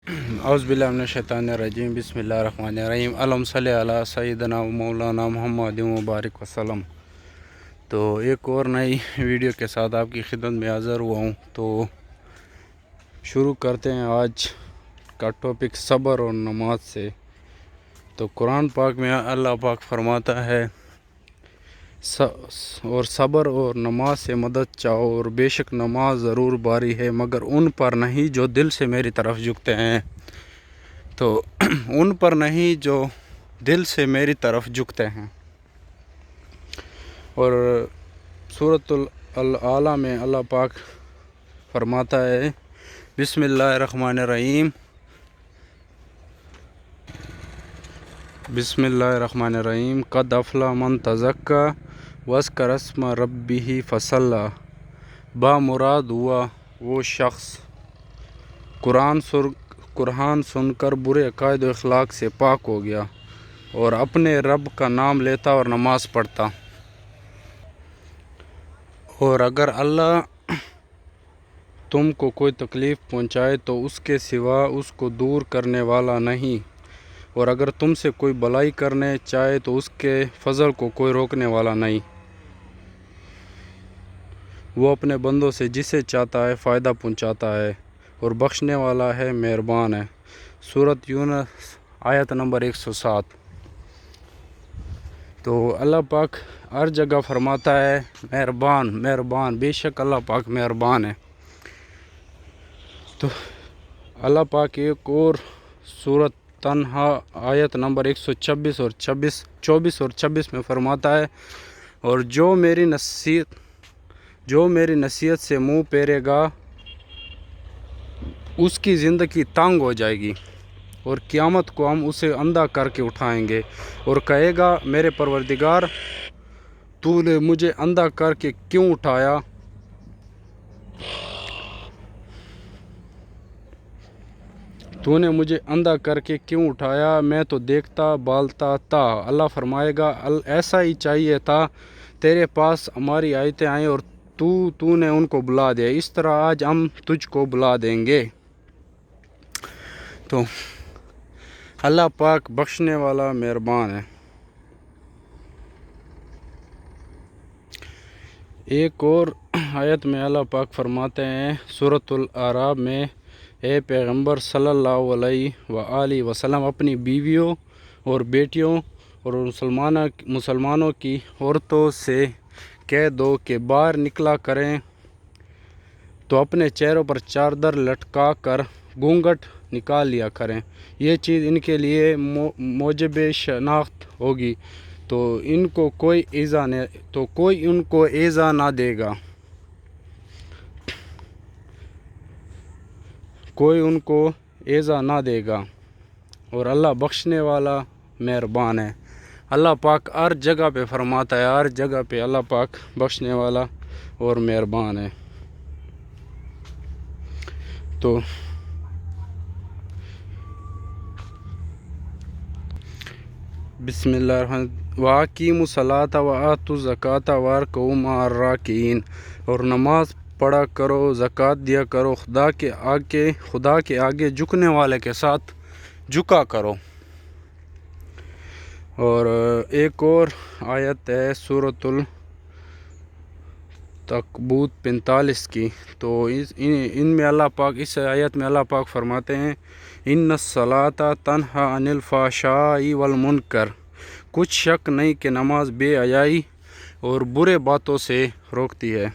اعوذ باللہ من الشیطان الرجیم بسم اللہ الرحمن الرحیم اللہم صلی علی سیدنا و مولانا محمد مبارک وسلم۔ تو ایک اور نئی ویڈیو کے ساتھ آپ کی خدمت میں حاضر ہوا ہوں۔ تو شروع کرتے ہیں آج کا ٹاپک صبر اور نماز سے۔ تو قرآن پاک میں اللہ پاک فرماتا ہے اور صبر اور نماز سے مدد چاہو، اور بے شک نماز ضرور باری ہے مگر ان پر نہیں جو دل سے میری طرف جھکتے ہیں۔ تو ان پر نہیں جو دل سے میری طرف جھکتے ہیں۔ اور سورۃ الاعلیٰ میں اللہ پاک فرماتا ہے بسم اللہ الرحمن الرحیم، بسم اللہ الرحمن الرحیم، قد افلح من تزکا وذکر اسم ربہ فصلی۔ مراد ہوا وہ شخص قرآن سن کر برے عقائد و اخلاق سے پاک ہو گیا اور اپنے رب کا نام لیتا اور نماز پڑھتا۔ اور اگر اللہ تم کو کوئی تکلیف پہنچائے تو اس کے سوا اس کو دور کرنے والا نہیں، اور اگر تم سے کوئی بھلائی کرنے چاہے تو اس کے فضل کو کوئی روکنے والا نہیں۔ وہ اپنے بندوں سے جسے چاہتا ہے فائدہ پہنچاتا ہے اور بخشنے والا ہے، مہربان ہے۔ سورۃ یونس آیت نمبر 107۔ تو اللہ پاک ہر جگہ فرماتا ہے مہربان مہربان، بے شک اللہ پاک مہربان ہے۔ تو اللہ پاک ایک اور سورۃ تنہا آیت نمبر 124 اور 26 میں فرماتا ہے اور جو میری نصیحت سے منہ پھیرے گا اس کی زندگی تنگ ہو جائے گی، اور قیامت کو ہم اسے اندھا کر کے اٹھائیں گے اور کہے گا میرے پروردگار تو نے مجھے اندھا کر کے کیوں اٹھایا؟ تو نے مجھے اندھا کر کے کیوں اٹھایا؟ میں تو دیکھتا بالتا تھا۔ اللہ فرمائے گا ایسا ہی چاہیے تھا، تیرے پاس ہماری آیتیں آئیں اور تو نے ان کو بلا دیا، اس طرح آج ہم تجھ کو بلا دیں گے۔ تو اللہ پاک بخشنے والا مہربان ہے۔ ایک اور آیت میں اللہ پاک فرماتے ہیں سورۃ الاعراف میں، اے پیغمبر صلی اللہ علیہ وآلہ وسلم اپنی بیویوں اور بیٹیوں اور مسلمانوں کی عورتوں سے کہہ دو کہ باہر نکلا کریں تو اپنے چہروں پر چادر لٹکا کر گھونگھٹ نکال لیا کریں، یہ چیز ان کے لیے موجب شناخت ہوگی تو کوئی ان کو ایذا نہ دے گا، کوئی ان کو ایذا نہ دے گا، اور اللہ بخشنے والا مہربان ہے۔ اللہ پاک ہر جگہ پہ فرماتا ہے، ہر جگہ پہ اللہ پاک بخشنے والا اور مہربان ہے۔ تو بسم اللہ الرحمن وَأَقِیمُوا الصَّلَاةَ وَآتُوا الزَّکَاةَ وَارْکَعُوا مَعَ الرَّاکِعِینَ، اور نماز پڑھا کرو، زکوٰۃ دیا کرو، خدا کے آگے جھکنے والے کے ساتھ جھکا کرو۔ اور ایک اور آیت ہے سورۃ العنکبوت 45 کی، تو ان میں اللہ پاک، اس آیت میں اللہ پاک فرماتے ہیں ان الصلاۃ تنہی عن الفحشاء والمنکر، کچھ شک نہیں کہ نماز بے حیائی اور برے باتوں سے روکتی ہے۔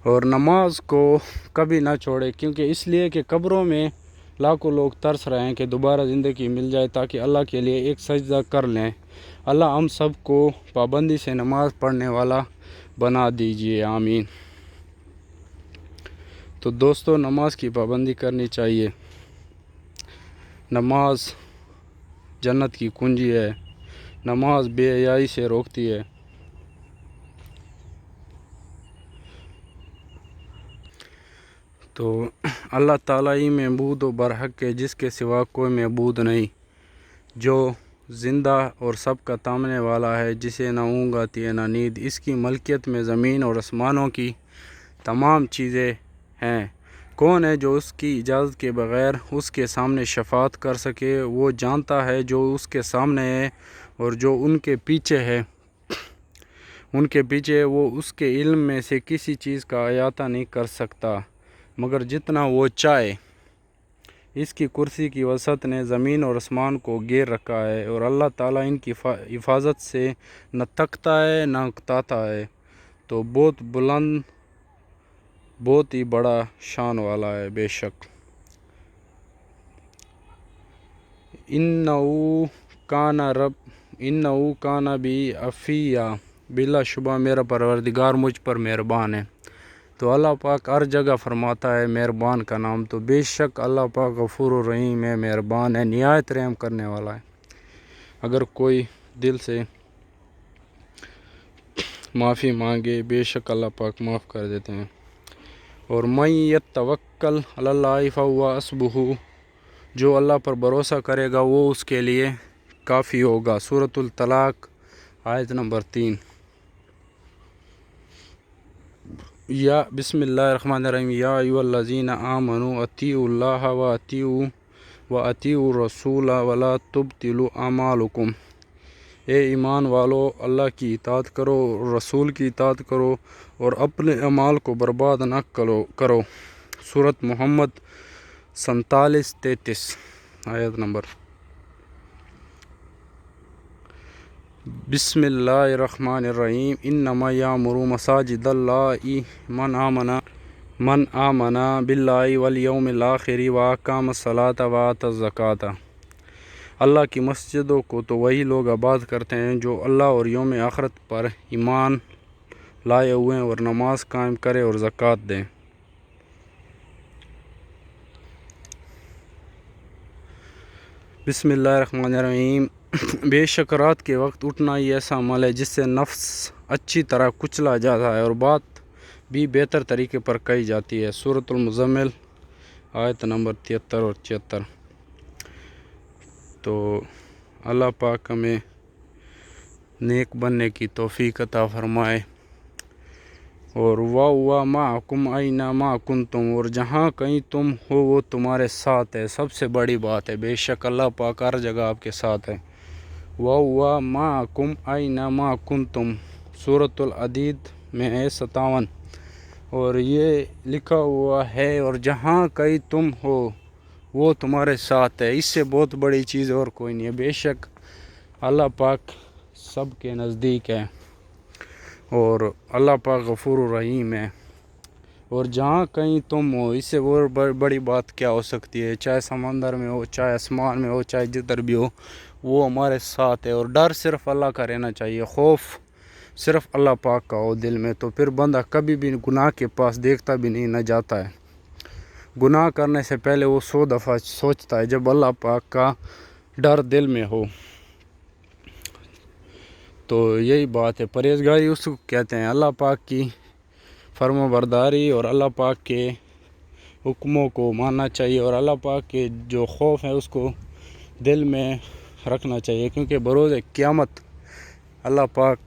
اور نماز کو کبھی نہ چھوڑے، کیونکہ اس لیے کہ قبروں میں لاکھوں لوگ ترس رہے ہیں کہ دوبارہ زندگی مل جائے تاکہ اللہ کے لیے ایک سجدہ کر لیں۔ اللہ ہم سب کو پابندی سے نماز پڑھنے والا بنا دیجیے، آمین۔ تو دوستو، نماز کی پابندی کرنی چاہیے۔ نماز جنت کی کنجی ہے، نماز بے حیائی سے روکتی ہے۔ تو اللہ تعالیٰ ہی معبود و برحق ہے، جس کے سوا کوئی معبود نہیں، جو زندہ اور سب کا تھامنے والا ہے، جسے نہ اونگ آتی ہے نہ نیند، اس کی ملکیت میں زمین اور آسمانوں کی تمام چیزیں ہیں، کون ہے جو اس کی اجازت کے بغیر اس کے سامنے شفاعت کر سکے؟ وہ جانتا ہے جو اس کے سامنے ہے اور جو ان کے پیچھے ہے، وہ اس کے علم میں سے کسی چیز کا احاطہ نہیں کر سکتا مگر جتنا وہ چاہے۔ اس کی کرسی کی وسعت نے زمین اور آسمان کو گھیر رکھا ہے، اور اللہ تعالیٰ ان کی حفاظت سے نہ تھکتا ہے نہ اکتاتا ہے، تو بہت بلند، بہت ہی بڑا شان والا ہے۔ بے شک انہو کان بی عفیا، بلا شبہ میرا پروردگار مجھ پر مہربان ہے۔ تو اللہ پاک ہر جگہ فرماتا ہے مہربان کا نام، تو بے شک اللہ پاک غفور الرحیم ہے، مہربان ہے، نہایت رحم کرنے والا ہے۔ اگر کوئی دل سے معافی مانگے بے شک اللہ پاک معاف کر دیتے ہیں۔ اور من یتوکل علی اللہ فہو حسبہ، جو اللہ پر بھروسہ کرے گا وہ اس کے لیے کافی ہوگا۔ سورۃ الطلاق آیت نمبر 3۔ یا بسم اللہ الرحمن الرحیم، یا ایھا الذین آمنوا اطیعوا اللہ واطیعوا الرسول ولا تبطلوا اعمالکم۔ اے ایمان والو، اللہ کی اطاعت کرو اور رسول کی اطاعت کرو اور اپنے اعمال کو برباد نہ کرو۔ سورۃ محمد 47-33 آیت نمبر۔ بسم اللہ الرحمن الرحیم، انما یعمر مساجد اللہ من آمن باللہ والیوم الآخر واقام الصلاۃ وآتى الزکاۃ۔ اللہ کی مسجدوں کو تو وہی لوگ آباد کرتے ہیں جو اللہ اور یوم آخرت پر ایمان لائے ہوئے ہیں اور نماز قائم کرے اور زکوٰۃ دیں۔ بسم اللہ الرحمن الرحیم، بے شک رات کے وقت اٹھنا ہی ایسا عمل ہے جس سے نفس اچھی طرح کچلا جاتا ہے اور بات بھی بہتر طریقے پر کہی جاتی ہے۔ سورۃ المزمل آیت نمبر 73 اور 74۔ تو اللہ پاک ہمیں نیک بننے کی توفیق عطا فرمائے۔ اور وَهُوَ مَعَكُمْ أَيْنَمَا كُنْتُمْ، اور جہاں کہیں تم ہو وہ تمہارے ساتھ ہے۔ سب سے بڑی بات ہے، بے شک اللہ پاک ہر جگہ آپ کے ساتھ ہے۔ وَهُوَ مَعَكُمْ أَيْنَمَا كُنْتُمْ، سورۃ الحدید میں ہے 57۔ اور یہ لکھا ہوا ہے اور جہاں کہیں تم ہو وہ تمہارے ساتھ ہے۔ اس سے بہت بڑی چیز اور کوئی نہیں ہے۔ بے شک اللہ پاک سب کے نزدیک ہے اور اللہ پاک غفور الرحیم ہے۔ اور جہاں کہیں تم ہو، اس سے اور بڑی بات کیا ہو سکتی ہے؟ چاہے سمندر میں ہو، چاہے آسمان میں ہو، چاہے جدھر بھی ہو، وہ ہمارے ساتھ ہے۔ اور ڈر صرف اللہ کا رہنا چاہیے، خوف صرف اللہ پاک کا ہو دل میں، تو پھر بندہ کبھی بھی گناہ کے پاس دیکھتا بھی نہیں، نہ جاتا ہے۔ گناہ کرنے سے پہلے وہ 100 دفعہ سوچتا ہے جب اللہ پاک کا ڈر دل میں ہو۔ تو یہی بات ہے، پرہیزگاری اس کو کہتے ہیں، اللہ پاک کی فرما برداری اور اللہ پاک کے حکموں کو ماننا چاہیے، اور اللہ پاک کے جو خوف ہے اس کو دل میں رکھنا چاہیے، کیونکہ بروز قیامت اللہ پاک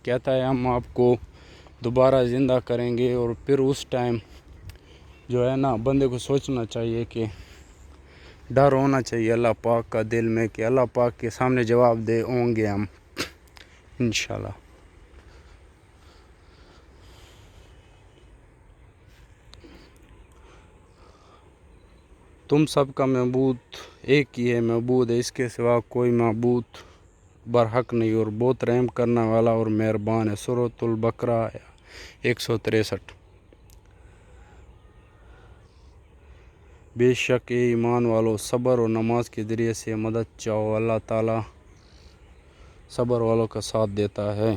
کہتا ہے ہم آپ کو دوبارہ زندہ کریں گے، اور پھر اس ٹائم جو ہے نا بندے کو سوچنا چاہیے کہ ڈر ہونا چاہیے اللہ پاک کا دل میں کہ اللہ پاک کے سامنے جواب دے ہوں گے ہم انشاءاللہ۔ تم سب کا معبود ایک ہی ہے، معبود ہے، اس کے سوا کوئی معبود برحق نہیں، اور بہت رحم کرنے والا اور مہربان ہے۔ سورۃ البقرہ 163۔ بے شک اے ایمان والو، صبر اور نماز کے ذریعے سے مدد چاہو، اللہ تعالیٰ صبر والوں کا ساتھ دیتا ہے۔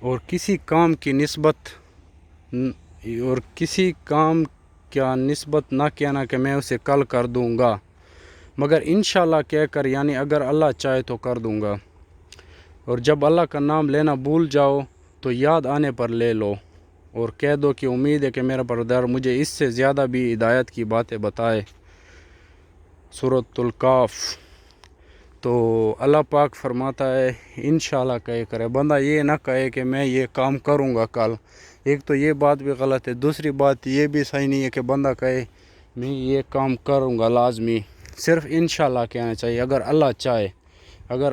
اور کسی کام کیا نسبت نہ کہنا کہ میں اسے کل کر دوں گا، مگر انشاءاللہ کہہ کر، یعنی اگر اللہ چاہے تو کر دوں گا۔ اور جب اللہ کا نام لینا بھول جاؤ تو یاد آنے پر لے لو، اور کہہ دو کہ امید ہے کہ میرا پروردگار مجھے اس سے زیادہ بھی ہدایت کی باتیں بتائے۔ سورۃ الکاف تو اللہ پاک فرماتا ہے انشاءاللہ کہے کرے، بندہ یہ نہ کہے کہ میں یہ کام کروں گا کل. ایک تو یہ بات بھی غلط ہے، دوسری بات یہ بھی صحیح نہیں ہے کہ بندہ کہے میں یہ کام کروں گا لازمی. صرف انشاءاللہ کہنا چاہیے اگر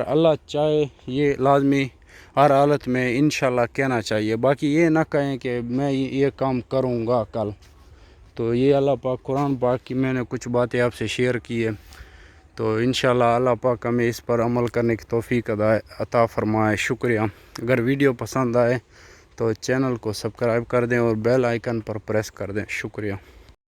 اللہ چاہے یہ لازمی ہر حالت میں انشاءاللہ کہنا چاہیے. باقی یہ نہ کہیں کہ میں یہ کام کروں گا کل. تو یہ اللہ پاک قرآن پاک کی میں نے کچھ باتیں آپ سے شیئر کی ہے، تو انشاءاللہ اللہ پاک ہمیں اس پر عمل کرنے کی توفیق عطا فرمائے. شکریہ. اگر ویڈیو پسند آئے تو چینل کو سبسکرائب کر دیں اور بیل آئیکن پر پریس کر دیں. شکریہ.